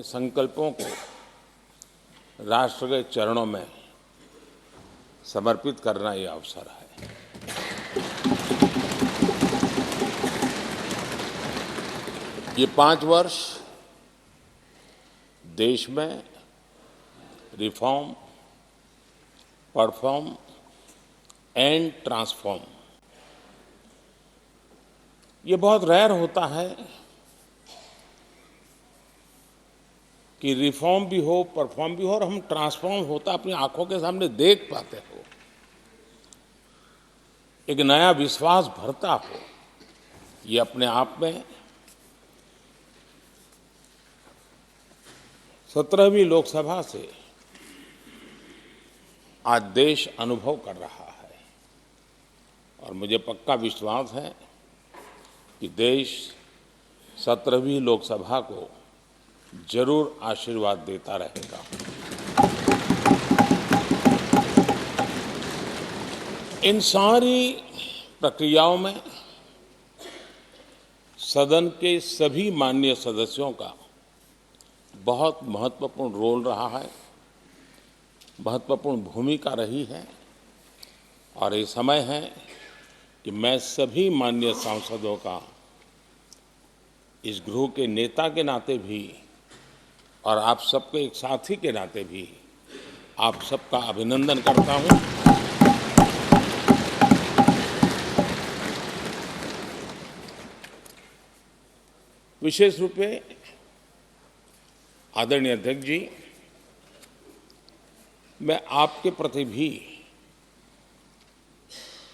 अपने संकल्पों को राष्ट्र के चरणों में समर्पित करना ये अवसर है। ये 5 वर्ष देश में रिफॉर्म, परफॉर्म एंड ट्रांसफॉर्म, ये बहुत रेयर होता है कि रिफॉर्म भी हो, परफॉर्म भी हो और हम ट्रांसफॉर्म होता अपनी आंखों के सामने देख पाते हो, एक नया विश्वास भरता हो। ये अपने आप में 17वीं लोकसभा से आज देश अनुभव कर रहा है और मुझे पक्का विश्वास है कि देश 17वीं लोकसभा को जरूर आशीर्वाद देता रहेगा। इन सारी प्रक्रियाओं में सदन के सभी माननीय सदस्यों का बहुत महत्वपूर्ण रोल रहा है, महत्वपूर्ण भूमिका रही है और ये समय है कि मैं सभी माननीय सांसदों का इस गृह के नेता के नाते भी और आप सबके एक साथी के नाते भी आप सबका अभिनंदन करता हूं। विशेष रूप से आदरणीय अध्यक्ष जी, मैं आपके प्रति भी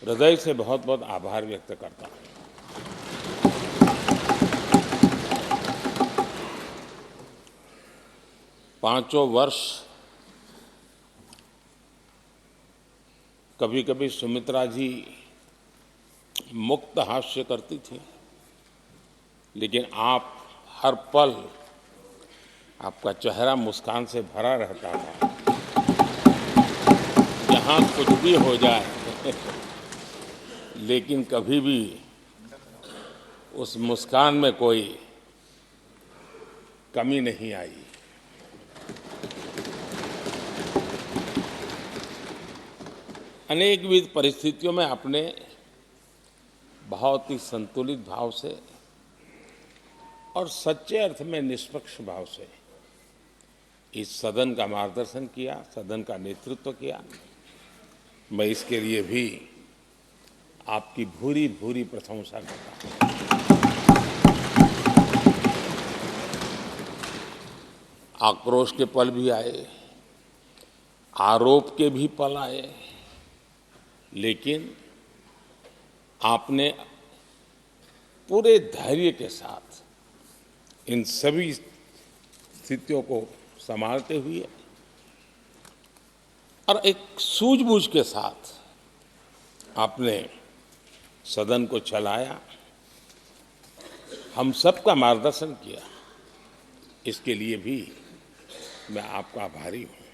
हृदय से बहुत बहुत आभार व्यक्त करता हूं। पांचों वर्ष कभी कभी सुमित्रा जी मुक्त हास्य करती थी, लेकिन आप हर पल आपका चेहरा मुस्कान से भरा रहता था। यहाँ कुछ भी हो जाए लेकिन कभी भी उस मुस्कान में कोई कमी नहीं आई। अनेकविध परिस्थितियों में आपने बहुत ही संतुलित भाव से और सच्चे अर्थ में निष्पक्ष भाव से इस सदन का मार्गदर्शन किया, सदन का नेतृत्व किया। मैं इसके लिए भी आपकी भूरी भूरी प्रशंसा करता हूं। आक्रोश के पल भी आए, आरोप के भी पल आए, लेकिन आपने पूरे धैर्य के साथ इन सभी स्थितियों को संभालते हुए और एक सूझबूझ के साथ आपने सदन को चलाया, हम सबका मार्गदर्शन किया। इसके लिए भी मैं आपका आभारी हूं।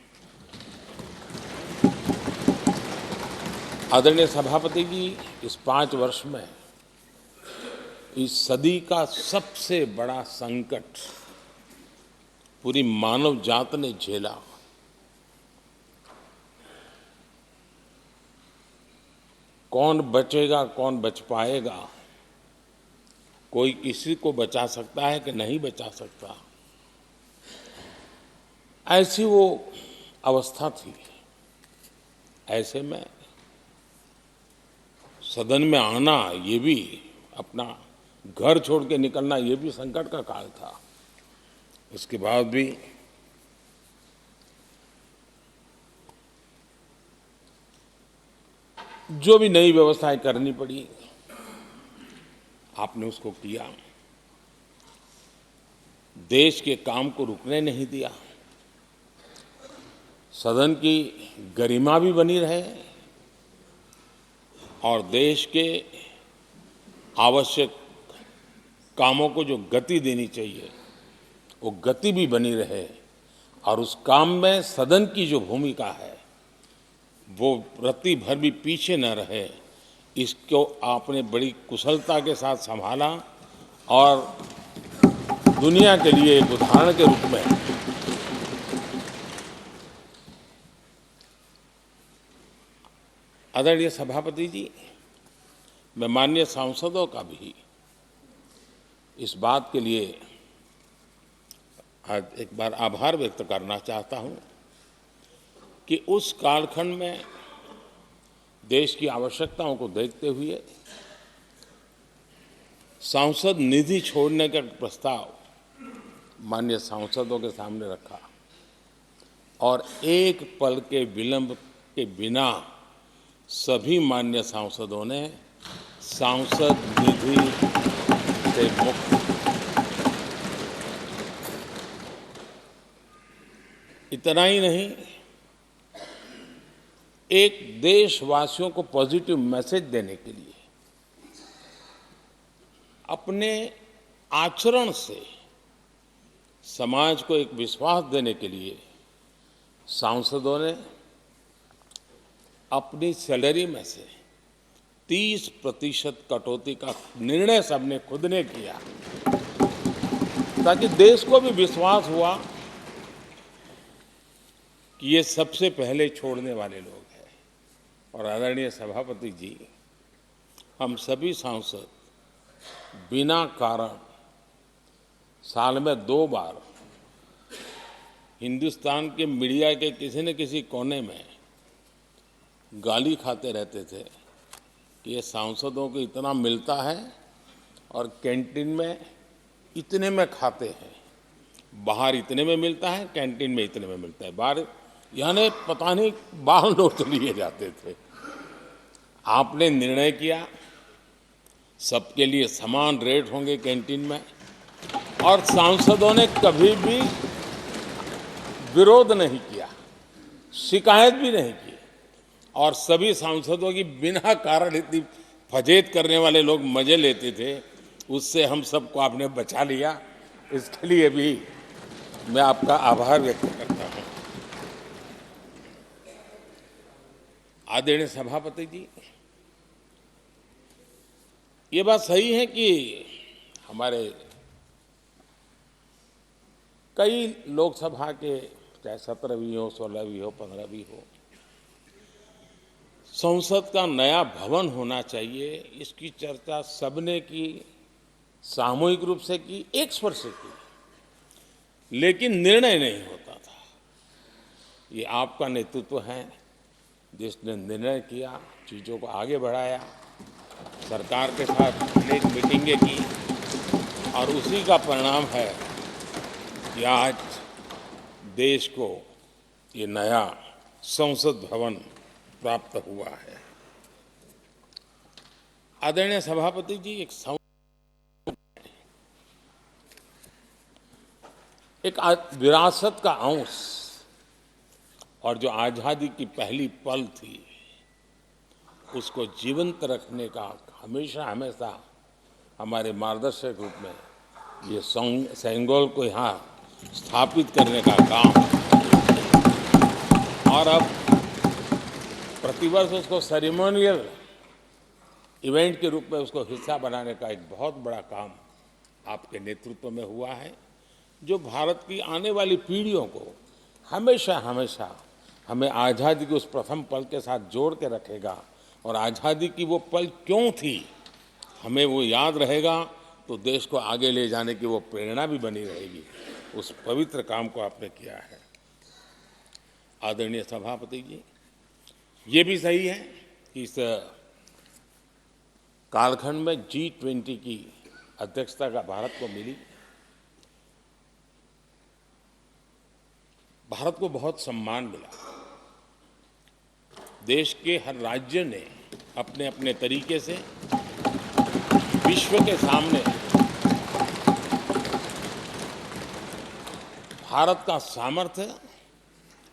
आदरणीय सभापति जी, इस 5 वर्ष में इस सदी का सबसे बड़ा संकट पूरी मानव जात ने झेला। कौन बचेगा, कौन बच पाएगा, कोई किसी को बचा सकता है कि नहीं बचा सकता, ऐसी वो अवस्था थी। ऐसे में सदन में आना, ये भी अपना घर छोड़ के निकलना, ये भी संकट का काल था। उसके बाद भी जो भी नई व्यवस्थाएं करनी पड़ी, आपने उसको किया। देश के काम को रुकने नहीं दिया। सदन की गरिमा भी बनी रहे और देश के आवश्यक कामों को जो गति देनी चाहिए वो गति भी बनी रहे और उस काम में सदन की जो भूमिका है वो रत्ती भर भी पीछे न रहे। इसको आपने बड़ी कुशलता के साथ संभाला और दुनिया के लिए एक उदाहरण के रूप में आदरणीय सभापति जी, मैं माननीय सांसदों का भी इस बात के लिए आज एक बार आभार व्यक्त करना चाहता हूं कि उस कालखंड में देश की आवश्यकताओं को देखते हुए सांसद निधि छोड़ने का प्रस्ताव माननीय सांसदों के सामने रखा और एक पल के विलंब के बिना सभी माननीय सांसदों ने सांसद निधि से मुक्त। इतना ही नहीं, एक देशवासियों को पॉजिटिव मैसेज देने के लिए अपने आचरण से समाज को एक विश्वास देने के लिए सांसदों ने अपनी सैलरी में से 30% कटौती का निर्णय सबने खुद ने किया, ताकि देश को भी विश्वास हुआ कि ये सबसे पहले छोड़ने वाले लोग हैं। और आदरणीय सभापति जी, हम सभी सांसद बिना कारण साल में 2 बार हिंदुस्तान के मीडिया के किसी न किसी कोने में गाली खाते रहते थे कि ये सांसदों को इतना मिलता है और कैंटीन में इतने में खाते हैं, बाहर इतने में मिलता है, कैंटीन में इतने में मिलता है, बाहर यानी पता नहीं बाहर नोट लिए जाते थे। आपने निर्णय किया सबके लिए समान रेट होंगे कैंटीन में, और सांसदों ने कभी भी विरोध नहीं किया, शिकायत भी नहीं की, और सभी सांसदों की बिना कारण इतनी फजेत करने वाले लोग मजे लेते थे, उससे हम सबको आपने बचा लिया। इसके लिए भी मैं आपका आभार व्यक्त करता हूं। आदरणीय सभापति जी, ये बात सही है कि हमारे कई लोकसभा के, चाहे 17 भी हो, 16 भी हो, 15 भी हो, संसद का नया भवन होना चाहिए, इसकी चर्चा सबने की, सामूहिक रूप से की, एक स्वर से की, लेकिन निर्णय नहीं होता था। ये आपका नेतृत्व है जिसने निर्णय किया, चीज़ों को आगे बढ़ाया, सरकार के साथ अनेक मीटिंगें की, और उसी का परिणाम है कि आज देश को ये नया संसद भवन प्राप्त हुआ है। आदरणीय सभापति जी, एक विरासत का अंश, और जो आज़ादी की पहली पल थी उसको जीवंत रखने का हमेशा हमेशा हमारे मार्गदर्शक रूप में ये सेंगोल को यहाँ स्थापित करने का काम, और अब प्रतिवर्ष उसको सेरेमोनियल इवेंट के रूप में उसको हिस्सा बनाने का एक बहुत बड़ा काम आपके नेतृत्व में हुआ है, जो भारत की आने वाली पीढ़ियों को हमेशा हमेशा हमें आज़ादी के उस प्रथम पल के साथ जोड़ के रखेगा, और आज़ादी की वो पल क्यों थी हमें वो याद रहेगा, तो देश को आगे ले जाने की वो प्रेरणा भी बनी रहेगी। उस पवित्र काम को आपने किया है। आदरणीय सभापति जी, ये भी सही है कि इस कालखंड में G20 की अध्यक्षता का भारत को मिली। भारत को बहुत सम्मान मिला। देश के हर राज्य ने अपने अपने तरीके से विश्व के सामने भारत का सामर्थ्य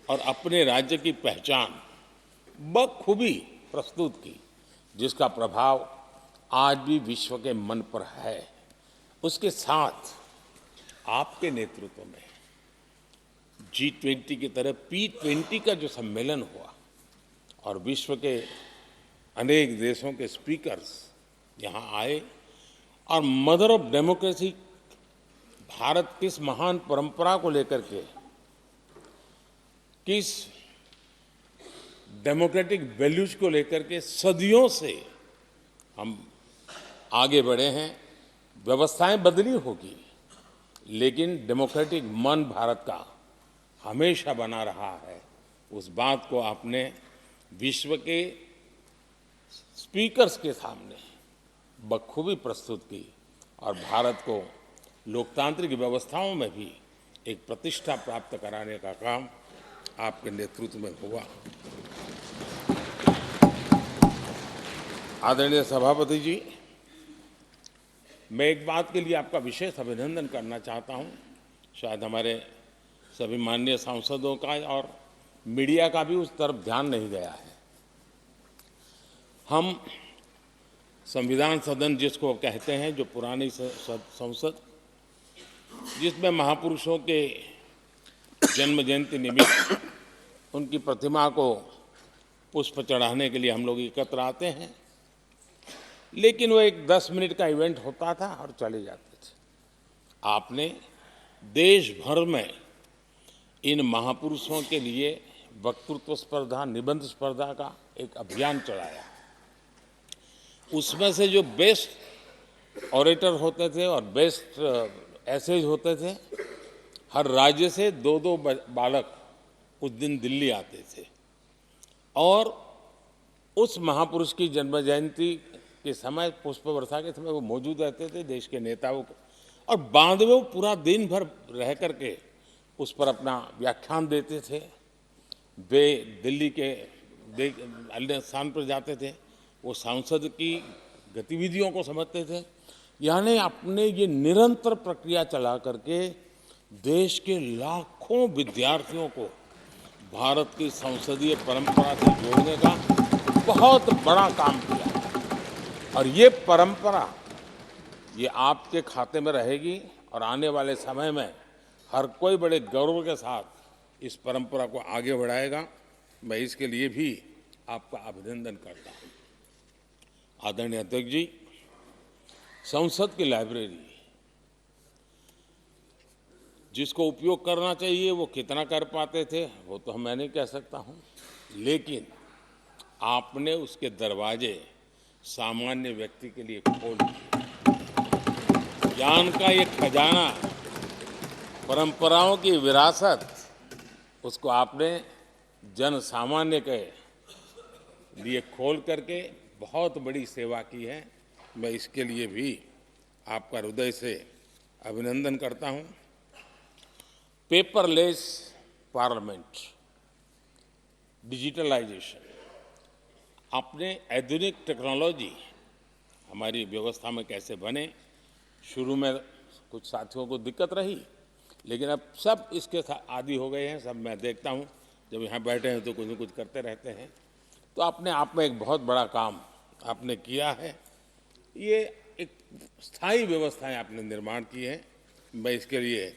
और अपने राज्य की पहचान बखूबी प्रस्तुत की, जिसका प्रभाव आज भी विश्व के मन पर है। उसके साथ आपके नेतृत्व में G20 की तरह P20 का जो सम्मेलन हुआ और विश्व के अनेक देशों के स्पीकर्स यहाँ आए, और मदर ऑफ डेमोक्रेसी भारत किस महान परंपरा को लेकर के किस डेमोक्रेटिक वैल्यूज को लेकर के सदियों से हम आगे बढ़े हैं। व्यवस्थाएं बदली होगी, लेकिन डेमोक्रेटिक मन भारत का हमेशा बना रहा है। उस बात को आपने विश्व के स्पीकर्स के सामने बखूबी प्रस्तुत की और भारत को लोकतांत्रिक व्यवस्थाओं में भी एक प्रतिष्ठा प्राप्त कराने का काम आपके नेतृत्व में हुआ। आदरणीय सभापति जी, मैं एक बात के लिए आपका विशेष अभिनंदन करना चाहता हूं। शायद हमारे सभी माननीय सांसदों का और मीडिया का भी उस तरफ ध्यान नहीं गया है। हम संविधान सदन जिसको कहते हैं, जो पुरानी संसद, जिसमें महापुरुषों के जन्म जयंती निमित्त उनकी प्रतिमा को पुष्प चढ़ाने के लिए हम लोग एकत्र आते हैं, लेकिन वो एक 10 मिनट का इवेंट होता था और चले जाते थे। आपने देश भर में इन महापुरुषों के लिए वक्तृत्व स्पर्धा, निबंध स्पर्धा का एक अभियान चलाया। उसमें से जो बेस्ट ऑरेटर होते थे और बेस्ट एसेज होते थे, हर राज्य से 2-2 बालक उस दिन दिल्ली आते थे और उस महापुरुष की जन्म जयंती के समय, पुष्प वर्षा के समय वो मौजूद रहते थे, देश के नेताओं को, और बाद में वो पूरा दिन भर रह करके उस पर अपना व्याख्यान देते थे। वे दिल्ली के अन्य स्थान पर जाते थे, वो सांसद की गतिविधियों को समझते थे। यानी अपने ये निरंतर प्रक्रिया चला करके देश के लाखों विद्यार्थियों को भारत की संसदीय परंपरा से जोड़ने का बहुत बड़ा काम किया। और ये परंपरा, ये आपके खाते में रहेगी और आने वाले समय में हर कोई बड़े गौरव के साथ इस परंपरा को आगे बढ़ाएगा। मैं इसके लिए भी आपका अभिनंदन करता हूं। आदरणीय अध्यक्ष जी, संसद की लाइब्रेरी जिसको उपयोग करना चाहिए वो कितना कर पाते थे वो तो मैं नहीं कह सकता हूं, लेकिन आपने उसके दरवाजे सामान्य व्यक्ति के लिए खोल दिए। ज्ञान का ये खजाना, परंपराओं की विरासत, उसको आपने जन सामान्य के लिए खोल करके बहुत बड़ी सेवा की है। मैं इसके लिए भी आपका हृदय से अभिनंदन करता हूं। पेपरलेस पार्लियामेंट, डिजिटलाइजेशन, आपने आधुनिक टेक्नोलॉजी हमारी व्यवस्था में कैसे बने। शुरू में कुछ साथियों को दिक्कत रही, लेकिन अब सब इसके आदी हो गए हैं। सब मैं देखता हूं, जब यहाँ बैठे हैं तो कुछ न कुछ करते रहते हैं। तो अपने आप में एक बहुत बड़ा काम आपने किया है। ये एक स्थायी व्यवस्थाएं आपने निर्माण की है। मैं इसके लिए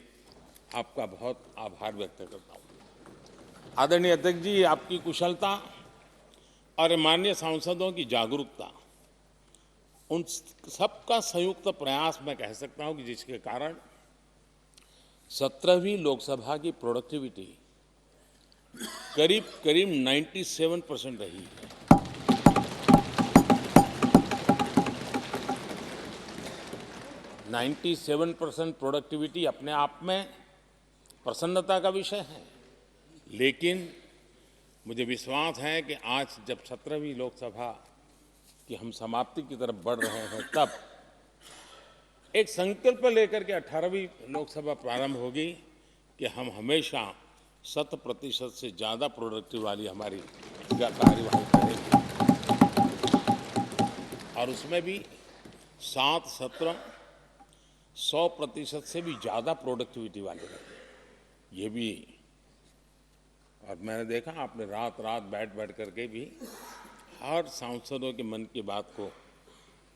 आपका बहुत आभार व्यक्त करता हूँ। आदरणीय अध्यक्ष जी, आपकी कुशलता और माननीय सांसदों की जागरूकता, उन सबका संयुक्त प्रयास मैं कह सकता हूं कि जिसके कारण 17वीं लोकसभा की प्रोडक्टिविटी करीब करीब 97% रही है। 97% प्रोडक्टिविटी अपने आप में प्रसन्नता का विषय है, लेकिन मुझे विश्वास है कि आज जब 17वीं लोकसभा की हम समाप्ति की तरफ बढ़ रहे हैं, तब एक संकल्प लेकर के 18वीं लोकसभा प्रारंभ होगी कि हम हमेशा 100% से ज़्यादा प्रोडक्टिव वाली हमारी कार्यवाही करेंगे और उसमें भी 7 सत्र 100% से भी ज़्यादा प्रोडक्टिविटी वाले रहेंगे। ये भी, और मैंने देखा आपने रात रात बैठ करके भी हर सांसदों के मन की बात को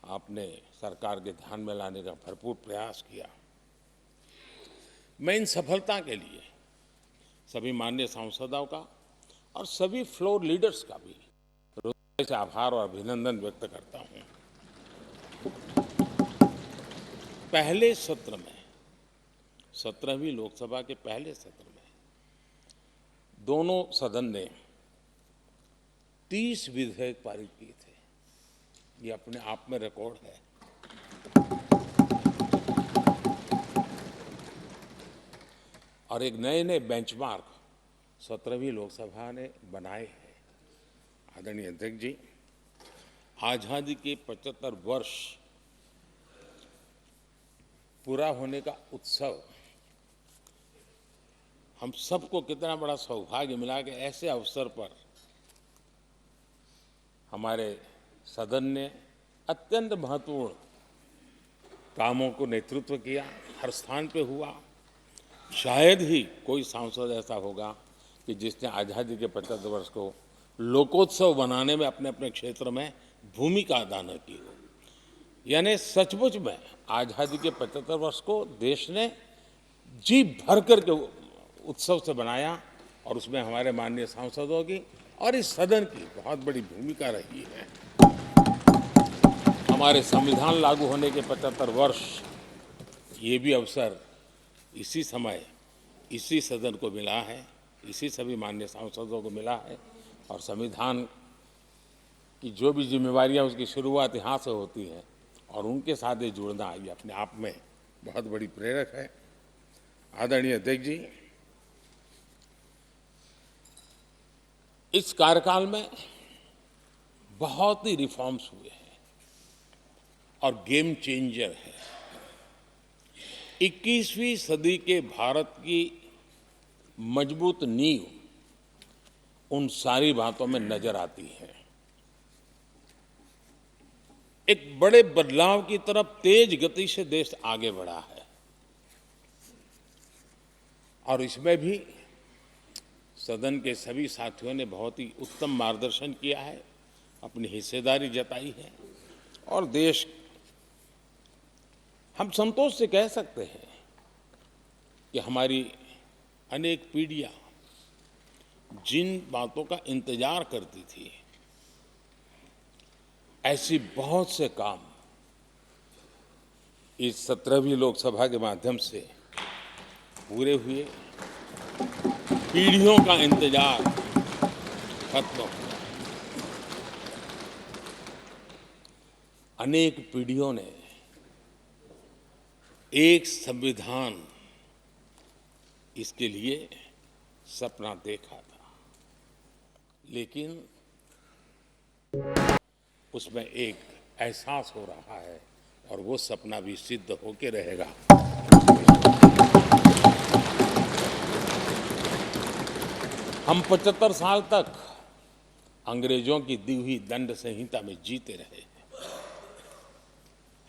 आपने सरकार के ध्यान में लाने का भरपूर प्रयास किया। मैं इन सफलता के लिए सभी माननीय सांसदों का और सभी फ्लोर लीडर्स का भी हृदय से आभार और अभिनंदन व्यक्त करता हूं। पहले सत्र में, 17वीं लोकसभा के पहले सत्र में दोनों सदन ने 30 विधेयक पारित किए थे। ये अपने आप में रिकॉर्ड है। और एक नए नए बेंचमार्क 17वीं लोकसभा ने बनाए हैं। आदरणीय अध्यक्ष जी, आजादी के 75 वर्ष पूरा होने का उत्सव हम सबको कितना बड़ा सौभाग्य मिला कि ऐसे अवसर पर हमारे सदन ने अत्यंत महत्वपूर्ण कामों को नेतृत्व किया। हर स्थान पे हुआ। शायद ही कोई सांसद ऐसा होगा कि जिसने आज़ादी के 75 वर्ष को लोकोत्सव बनाने में अपने अपने क्षेत्र में भूमिका अदा न की हो। यानी सचमुच में आज़ादी के 75 वर्ष को देश ने जी भर करके उत्सव से बनाया और उसमें हमारे माननीय सांसदों की और इस सदन की बहुत बड़ी भूमिका रही है। हमारे संविधान लागू होने के 75 वर्ष, ये भी अवसर इसी समय इसी सदन को मिला है, इसी सभी माननीय सांसदों को मिला है। और संविधान की जो भी जिम्मेवारियां उसकी शुरुआत यहाँ से होती है और उनके साथ ये जुड़ना, ये अपने आप में बहुत बड़ी प्रेरक है। आदरणीय अध्यक्ष जी, इस कार्यकाल में बहुत ही रिफॉर्म्स हुए हैं और गेम चेंजर है। 21वीं सदी के भारत की मजबूत नींव उन सारी बातों में नजर आती है। एक बड़े बदलाव की तरफ तेज गति से देश आगे बढ़ा है और इसमें भी सदन के सभी साथियों ने बहुत ही उत्तम मार्गदर्शन किया है, अपनी हिस्सेदारी जताई है और देश, हम संतोष से कह सकते हैं कि हमारी अनेक पीढ़ियां जिन बातों का इंतजार करती थी, ऐसी बहुत से काम इस 17वीं लोकसभा के माध्यम से पूरे हुए। पीढ़ियों का इंतजार खत्म हो गया। अनेक पीढ़ियों ने एक संविधान, इसके लिए सपना देखा था, लेकिन उसमें एक एहसास हो रहा है और वो सपना भी सिद्ध होके रहेगा। हम 75 साल तक अंग्रेजों की दी हुई दंड संहिता में जीते रहे।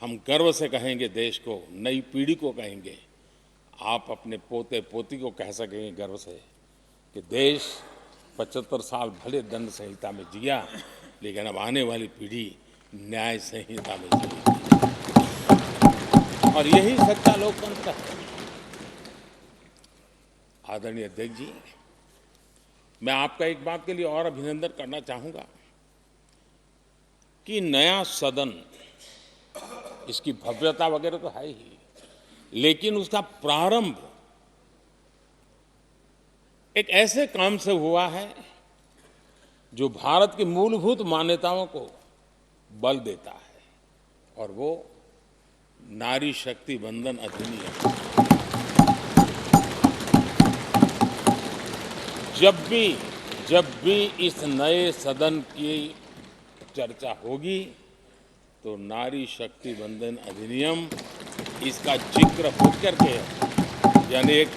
हम गर्व से कहेंगे देश को, नई पीढ़ी को कहेंगे, आप अपने पोते पोती को कह सकेंगे गर्व से कि देश 75 साल भले दंड संहिता में जिया, लेकिन अब आने वाली पीढ़ी न्याय संहिता में जिएगी। और यही सच्चा लोकतंत्र है। आदरणीय अध्यक्ष जी, मैं आपका एक बात के लिए और अभिनंदन करना चाहूंगा कि नया सदन, इसकी भव्यता वगैरह तो है ही, लेकिन उसका प्रारंभ एक ऐसे काम से हुआ है जो भारत की मूलभूत मान्यताओं को बल देता है, और वो नारी शक्ति वंदन अधिनियम। जब भी इस नए सदन की चर्चा होगी तो नारी शक्ति वंदन अधिनियम, इसका जिक्र होकर के, यानी एक,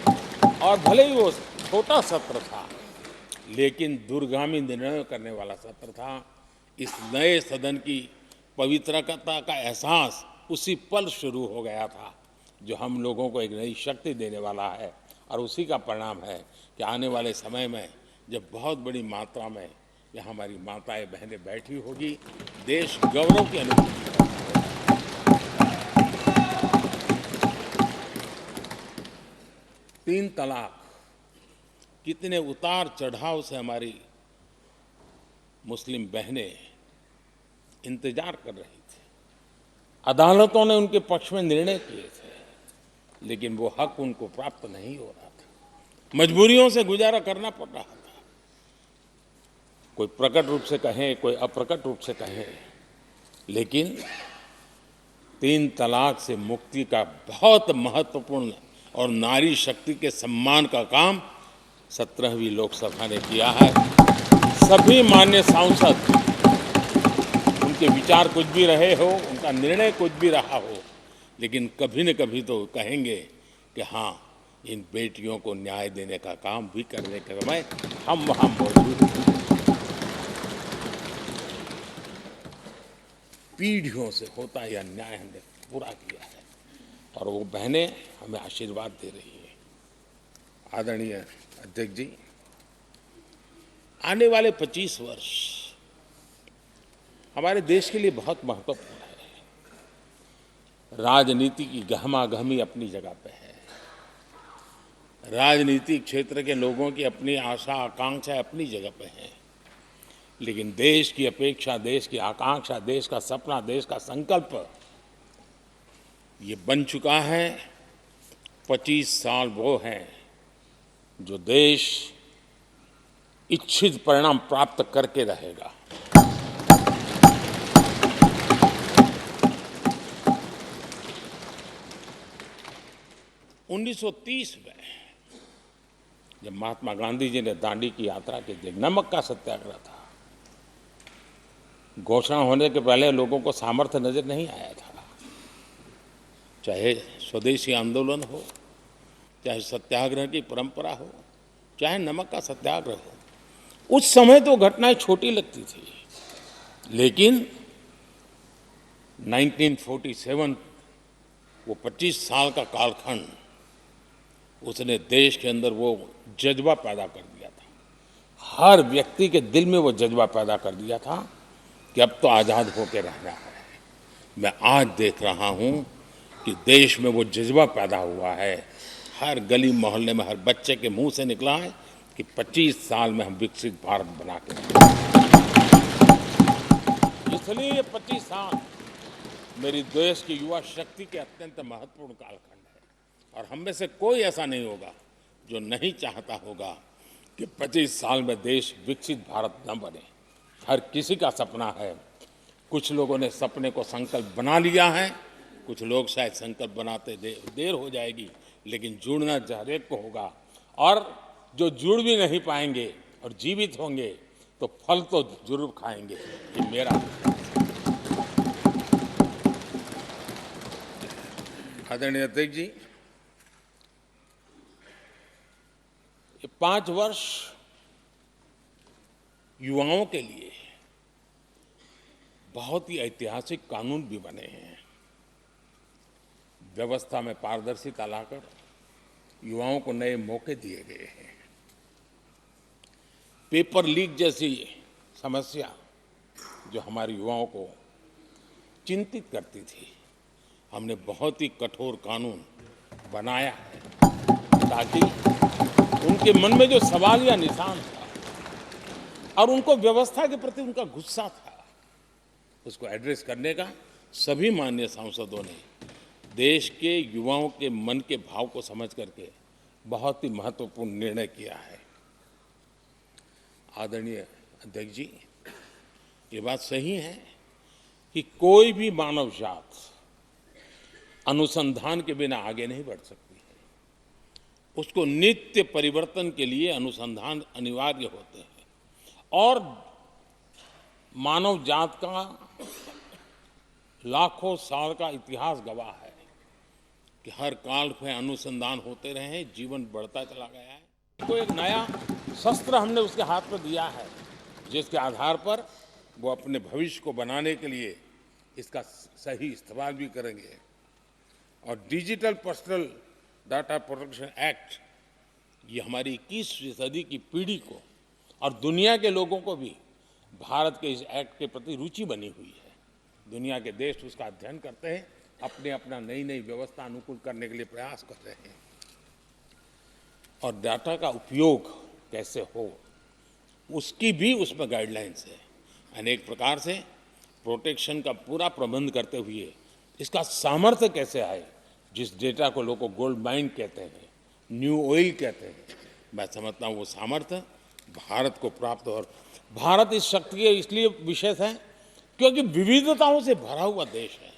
और भले ही वो छोटा सत्र था लेकिन दूरगामी निर्णय करने वाला सत्र था। इस नए सदन की पवित्रता का एहसास उसी पल शुरू हो गया था, जो हम लोगों को एक नई शक्ति देने वाला है। और उसी का परिणाम है कि आने वाले समय में जब बहुत बड़ी मात्रा में यहाँ हमारी माताएं बहनें बैठी होगी, देश गौरव की अनुभूति करेगा। 3 तलाक, कितने उतार चढ़ाव से हमारी मुस्लिम बहनें इंतजार कर रही थी। अदालतों ने उनके पक्ष में निर्णय किए थे, लेकिन वो हक उनको प्राप्त नहीं हो रहा था। मजबूरियों से गुजारा करना पड़ रहा था। कोई प्रकट रूप से कहें, कोई अप्रकट रूप से कहें, लेकिन 3 तलाक से मुक्ति का बहुत महत्वपूर्ण और नारी शक्ति के सम्मान का काम 17वीं लोकसभा ने किया है। सभी माननीय सांसद, उनके विचार कुछ भी रहे हो, उनका निर्णय कुछ भी रहा हो, लेकिन कभी न कभी तो कहेंगे कि हाँ, इन बेटियों को न्याय देने का काम भी करने के समय हम वहाँ मौजूद हैं। पीढ़ियों से होता यह न्याय हमने पूरा किया है और वो बहनें हमें आशीर्वाद दे रही है। आदरणीय अध्यक्ष जी, आने वाले 25 वर्ष हमारे देश के लिए बहुत महत्वपूर्ण है। राजनीति की गहमागहमी अपनी जगह पे है, राजनीतिक क्षेत्र के लोगों की अपनी आशा आकांक्षा अपनी जगह पे है, लेकिन देश की अपेक्षा, देश की आकांक्षा, देश का सपना, देश का संकल्प ये बन चुका है। 25 साल वो हैं जो देश इच्छित परिणाम प्राप्त करके रहेगा। उन्नीस 1930 में जब महात्मा गांधी जी ने दांडी की यात्रा की थी, नमक का सत्याग्रह था, घोषणा होने के पहले लोगों को सामर्थ्य नजर नहीं आया था। चाहे स्वदेशी आंदोलन हो, चाहे सत्याग्रह की परंपरा हो, चाहे नमक का सत्याग्रह हो, उस समय तो घटनाएं छोटी लगती थी, लेकिन 1947 वो 25 साल का कालखंड, उसने देश के अंदर वो जज्बा पैदा कर दिया था। हर व्यक्ति के दिल में वो जज्बा पैदा कर दिया था कि अब तो आज़ाद होकर रहना है। मैं आज देख रहा हूं कि देश में वो जज्बा पैदा हुआ है। हर गली मोहल्ले में हर बच्चे के मुंह से निकला है कि 25 साल में हम विकसित भारत बना के रहेंगे। इसलिए ये 25 साल मेरी देश की युवा शक्ति के अत्यंत महत्वपूर्ण कालखंड है और हम में से कोई ऐसा नहीं होगा जो नहीं चाहता होगा कि 25 साल में देश विकसित भारत न बने। हर किसी का सपना है। कुछ लोगों ने सपने को संकल्प बना लिया है, कुछ लोग शायद संकल्प बनाते देर हो जाएगी, लेकिन जुड़ना हर एक को होगा। और जो जुड़ भी नहीं पाएंगे और जीवित होंगे तो फल तो जरूर खाएंगे। ये मेरा आदरणीय अध्यक्ष जी, ये 5 वर्ष युवाओं के लिए बहुत ही ऐतिहासिक कानून भी बने हैं। व्यवस्था में पारदर्शिता लाकर युवाओं को नए मौके दिए गए हैं। पेपर लीक जैसी समस्या जो हमारे युवाओं को चिंतित करती थी, हमने बहुत ही कठोर कानून बनाया है ताकि उनके मन में जो सवाल या निशान था और उनको व्यवस्था के प्रति उनका गुस्सा था, उसको एड्रेस करने का सभी माननीय सांसदों ने देश के युवाओं के मन के भाव को समझ करके बहुत ही महत्वपूर्ण निर्णय किया है। आदरणीय अध्यक्ष जी, ये बात सही है कि कोई भी मानव जात अनुसंधान के बिना आगे नहीं बढ़ सकती है। उसको नित्य परिवर्तन के लिए अनुसंधान अनिवार्य होते हैं और मानव जात का लाखों साल का इतिहास गवाह है कि हर काल में अनुसंधान होते रहे हैं, जीवन बढ़ता चला गया है। तो एक नया शस्त्र हमने उसके हाथ में दिया है जिसके आधार पर वो अपने भविष्य को बनाने के लिए इसका सही इस्तेमाल भी करेंगे। और digital personal data protection act, ये हमारी 21वीं सदी की पीढ़ी को और दुनिया के लोगों को भी भारत के इस एक्ट के प्रति रुचि बनी हुई है। दुनिया के देश उसका अध्ययन करते हैं, अपने अपना नई नई व्यवस्था अनुकूल करने के लिए प्रयास कर रहे हैं। और डाटा का उपयोग कैसे हो, उसकी भी उसमें गाइडलाइंस है। अनेक प्रकार से प्रोटेक्शन का पूरा प्रबंध करते हुए इसका सामर्थ्य कैसे आए, जिस डेटा को लोगों गोल्ड माइन कहते हैं, न्यू ऑयल कहते हैं, मैं समझता हूँ वो सामर्थ्य भारत को प्राप्त हो। और भारत इस शक्ति के इसलिए विशेष है क्योंकि विविधताओं से भरा हुआ देश है।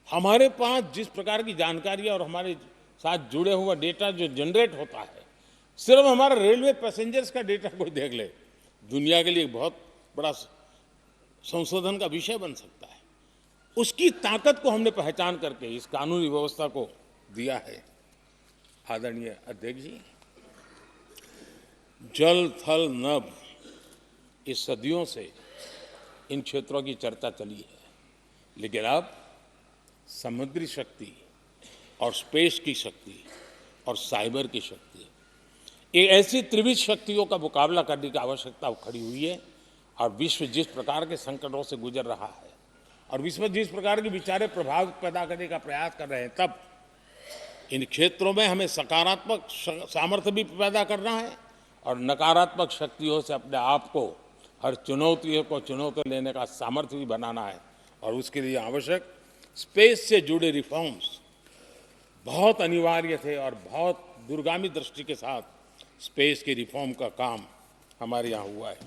हमारे पास जिस प्रकार की जानकारी और हमारे साथ जुड़े हुआ डेटा जो जनरेट होता है, सिर्फ हमारा रेलवे पैसेंजर्स का डेटा कोई देख ले, दुनिया के लिए बहुत बड़ा संशोधन का विषय बन सकता है। उसकी ताकत को हमने पहचान करके इस कानूनी व्यवस्था को दिया है। आदरणीय अध्यक्ष जी, जल थल नभ, इस सदियों से इन क्षेत्रों की चर्चा चली है, लेकिन अब समुद्री शक्ति और स्पेस की शक्ति और साइबर की शक्ति, ये ऐसी त्रिविध शक्तियों का मुकाबला करने की आवश्यकता खड़ी हुई है। और विश्व जिस प्रकार के संकटों से गुजर रहा है और विश्व जिस प्रकार के विचारे प्रभाव पैदा करने का प्रयास कर रहे हैं, तब इन क्षेत्रों में हमें सकारात्मक सामर्थ्य भी पैदा करना है और नकारात्मक शक्तियों से अपने आप को, हर चुनौतियों को चुनौती लेने का सामर्थ्य भी बनाना है। और उसके लिए आवश्यक स्पेस से जुड़े रिफॉर्म्स बहुत अनिवार्य थे और बहुत दूरगामी दृष्टि के साथ स्पेस के रिफॉर्म का काम हमारे यहाँ हुआ है।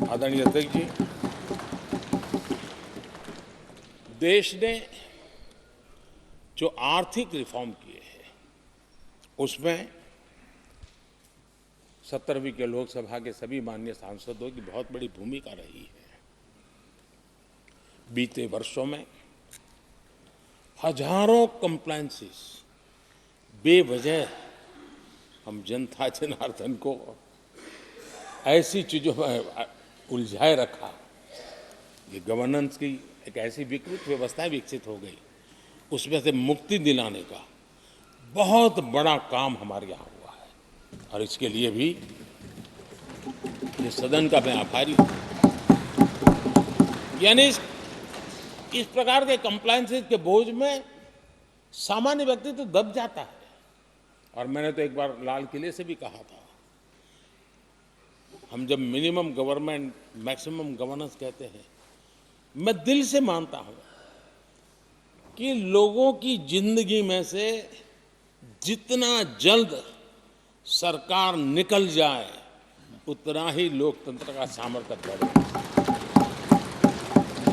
आदरणीय अध्यक्ष जी, देश ने जो आर्थिक रिफॉर्म किए हैं उसमें 17वीं के लोकसभा के सभी माननीय सांसदों की बहुत बड़ी भूमिका रही है। बीते वर्षों में हजारों कंप्लायंसेस बेवजह हम जनता जनार्दन को ऐसी चीजों में उलझाए रखा, ये गवर्नेंस की एक ऐसी विकृत व्यवस्था विकसित हो गई, उसमें से मुक्ति दिलाने का बहुत बड़ा काम हमारे यहाँ हुआ है। और इसके लिए भी ये सदन का मैं आभारी हूँ। यानी इस प्रकार के कंप्लायंसेस के बोझ में सामान्य व्यक्ति तो दब जाता है। और मैंने तो एक बार लाल किले से भी कहा था, हम जब मिनिमम गवर्नमेंट मैक्सिमम गवर्नेंस कहते हैं, मैं दिल से मानता हूं कि लोगों की जिंदगी में से जितना जल्द सरकार निकल जाए उतना ही लोकतंत्र का सामर्थ्य बढ़े।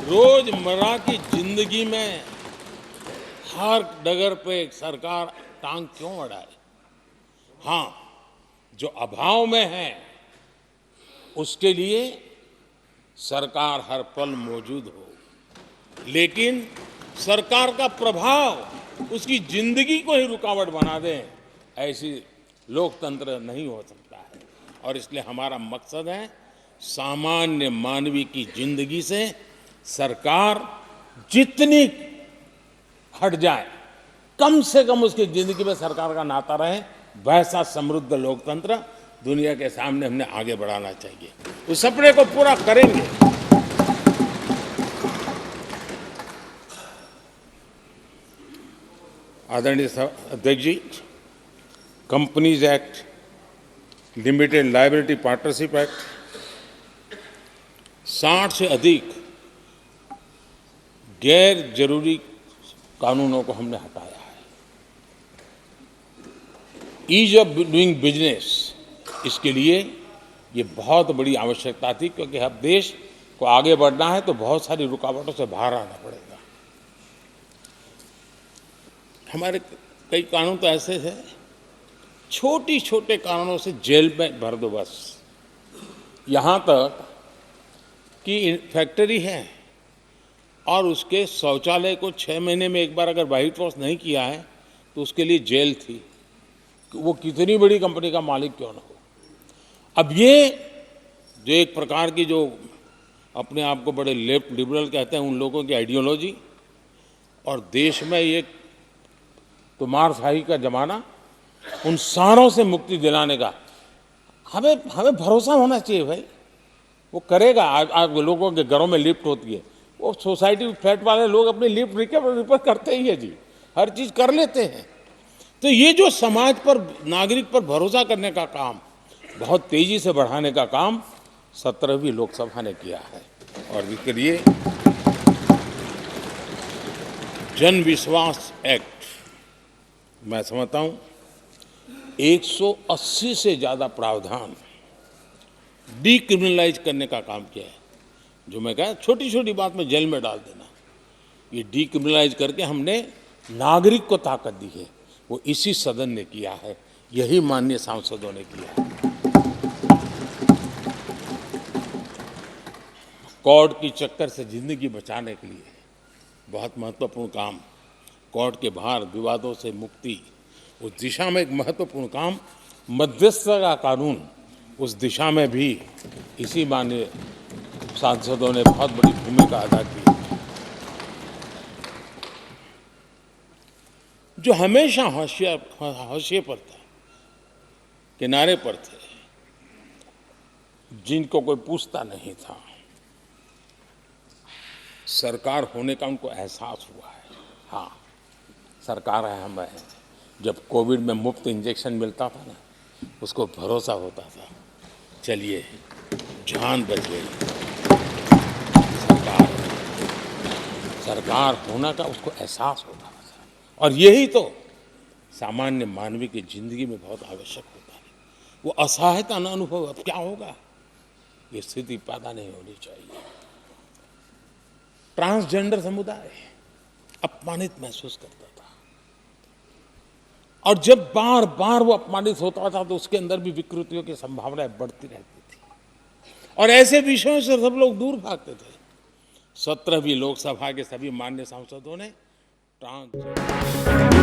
रोजमर्रा की जिंदगी में हर डगर पे सरकार टांग क्यों अड़ाए? हाँ, जो अभाव में है उसके लिए सरकार हर पल मौजूद हो, लेकिन सरकार का प्रभाव उसकी जिंदगी को ही रुकावट बना दे, ऐसी लोकतंत्र नहीं हो सकता है। और इसलिए हमारा मकसद है सामान्य मानवीय की जिंदगी से सरकार जितनी हट जाए, कम से कम उसकी जिंदगी में सरकार का नाता रहे, वैसा समृद्ध लोकतंत्र दुनिया के सामने हमने आगे बढ़ाना चाहिए। उस सपने को पूरा करेंगे। आदरणीय अध्यक्ष जी, companies act, limited liability partnership act, 60 से अधिक गैर जरूरी कानूनों को हमने हटाया है। ईज ऑफ डूइंग बिजनेस, इसके लिए ये बहुत बड़ी आवश्यकता थी, क्योंकि अब देश को आगे बढ़ना है तो बहुत सारी रुकावटों से बाहर आना पड़ेगा। हमारे कई कानून तो ऐसे थे, छोटी छोटे कारणों से जेल में भर दो बस। यहाँ तक कि फैक्ट्री है और उसके शौचालय को 6 महीने में एक बार अगर व्हाइट वॉश नहीं किया है तो उसके लिए जेल थी, वो कितनी बड़ी कंपनी का मालिक क्यों ना हो। अब ये जो एक प्रकार की जो अपने आप को बड़े लेफ्ट लिबरल कहते हैं, उन लोगों की आइडियोलॉजी, और देश में ये तुमारशाही का जमाना, उन सारों से मुक्ति दिलाने का हमें भरोसा होना चाहिए भाई। वो करेगा। आज लोगों के घरों में लिफ्ट होती है, वो सोसाइटी फ्लैट वाले लोग अपनी लिफ्ट रिपेयर करते ही है जी, हर चीज कर लेते हैं। तो ये जो समाज पर, नागरिक पर भरोसा करने का काम, बहुत तेजी से बढ़ाने का काम 17वीं लोकसभा ने किया है। और इसके लिए जन विश्वास एक्ट, मैं समझता हूं 180 से ज्यादा प्रावधान डीक्रिमिनलाइज करने का काम किया है। जो मैं कहा छोटी छोटी बात में जेल में डाल देना, ये डीक्रिमिनलाइज करके हमने नागरिक को ताकत दी है। वो इसी सदन ने किया है, यही माननीय सांसदों ने किया है। कोर्ट की चक्कर से जिंदगी बचाने के लिए बहुत महत्वपूर्ण काम, कोर्ट के बाहर विवादों से मुक्ति, उस दिशा में एक महत्वपूर्ण काम, मध्यस्थता का कानून, उस दिशा में भी इसी माननीय सांसदों ने बहुत बड़ी भूमिका अदा की। जो हमेशा हाशिए पर था, किनारे पर थे, जिनको कोई पूछता नहीं था, सरकार होने का उनको एहसास हुआ है। हाँ, सरकार है, हम है। जब कोविड में मुफ्त इंजेक्शन मिलता था ना, उसको भरोसा होता था, चलिए जान बच गई, सरकार सरकार होना का उसको एहसास होता था। और यही तो सामान्य मानवीय की जिंदगी में बहुत आवश्यक होता है। वो असहायता न अनुभव, अब क्या होगा, ये स्थिति पैदा नहीं होनी चाहिए। ट्रांसजेंडर समुदाय अपमानित महसूस करता था, और जब बार बार वो अपमानित होता था तो उसके अंदर भी विकृतियों की संभावनाएं बढ़ती रहती थी, और ऐसे विषयों से सब लोग दूर भागते थे। 17वीं लोकसभा के सभी माननीय सांसदों ने ट्रांसजेंडर